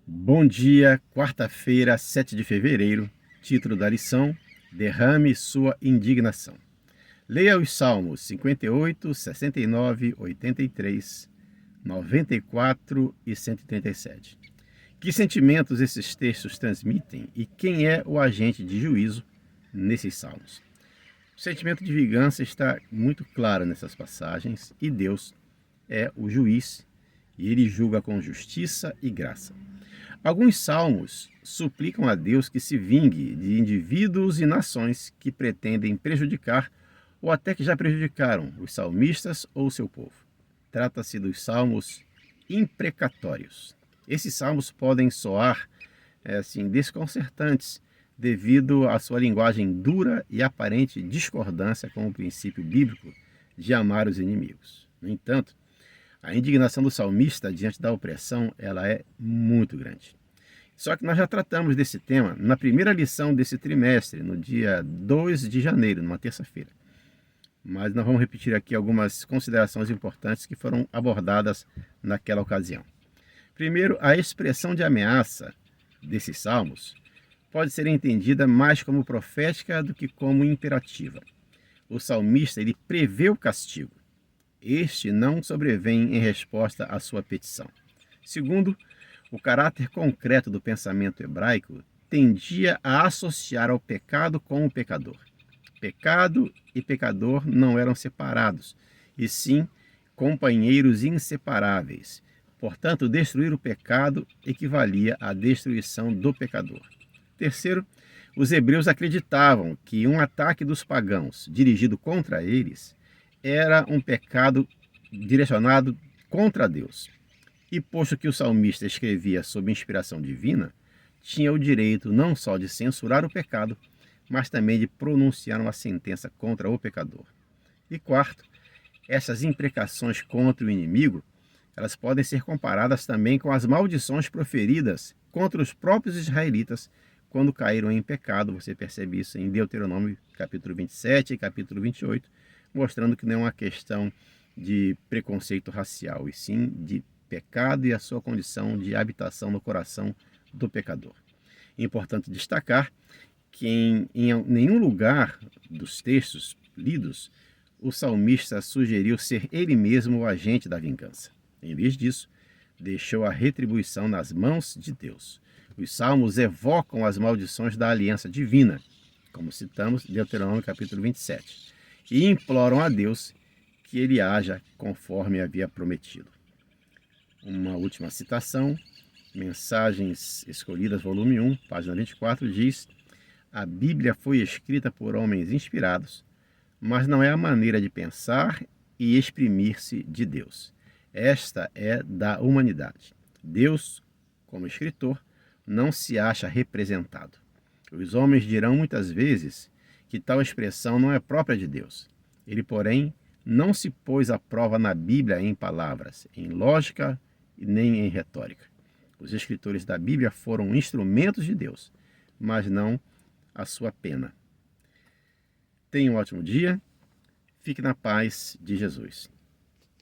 Bom dia, quarta-feira, 7 de fevereiro. Título da lição: Derrame sua indignação. Leia os Salmos 58, 69, 83, 94 e 137. Que sentimentos esses textos transmitem e quem é o agente de juízo nesses salmos? O sentimento de vingança está muito claro nessas passagens e Deus é o juiz e ele julga com justiça e graça. Alguns salmos suplicam a Deus que se vingue de indivíduos e nações que pretendem prejudicar ou até que já prejudicaram os salmistas ou seu povo. Trata-se dos salmos imprecatórios. Esses salmos podem soar desconcertantes devido à sua linguagem dura e aparente discordância com o princípio bíblico de amar os inimigos. No entanto, a indignação do salmista diante da opressão, ela é muito grande. Só que nós já tratamos desse tema na primeira lição desse trimestre, no dia 2 de janeiro, numa terça-feira. Mas nós vamos repetir aqui algumas considerações importantes que foram abordadas naquela ocasião. Primeiro, a expressão de ameaça desses salmos pode ser entendida mais como profética do que como imperativa. O salmista, ele prevê o castigo. Este não sobrevém em resposta à sua petição. Segundo, o caráter concreto do pensamento hebraico tendia a associar ao pecado com o pecador. Pecado e pecador não eram separados, e sim companheiros inseparáveis. Portanto, destruir o pecado equivalia à destruição do pecador. Terceiro, os hebreus acreditavam que um ataque dos pagãos dirigido contra eles era um pecado direcionado contra Deus. E posto que o salmista escrevia sob inspiração divina, tinha o direito não só de censurar o pecado, mas também de pronunciar uma sentença contra o pecador. E quarto, essas imprecações contra o inimigo, elas podem ser comparadas também com as maldições proferidas contra os próprios israelitas quando caíram em pecado. Você percebe isso em Deuteronômio capítulo 27 e capítulo 28, mostrando que não é uma questão de preconceito racial, e sim de pecado e a sua condição de habitação no coração do pecador. É importante destacar que em nenhum lugar dos textos lidos, o salmista sugeriu ser ele mesmo o agente da vingança. Em vez disso, deixou a retribuição nas mãos de Deus. Os salmos evocam as maldições da aliança divina, como citamos em Deuteronômio capítulo 27, e imploram a Deus que ele haja conforme havia prometido. Uma última citação, Mensagens Escolhidas, volume 1, página 24, diz: a Bíblia foi escrita por homens inspirados, mas não é a maneira de pensar e exprimir-se de Deus. Esta é da humanidade. Deus, como escritor, não se acha representado. Os homens dirão muitas vezes que tal expressão não é própria de Deus. Ele, porém, não se pôs à prova na Bíblia em palavras, em lógica e nem em retórica. Os escritores da Bíblia foram instrumentos de Deus, mas não a sua pena. Tenha um ótimo dia, fique na paz de Jesus.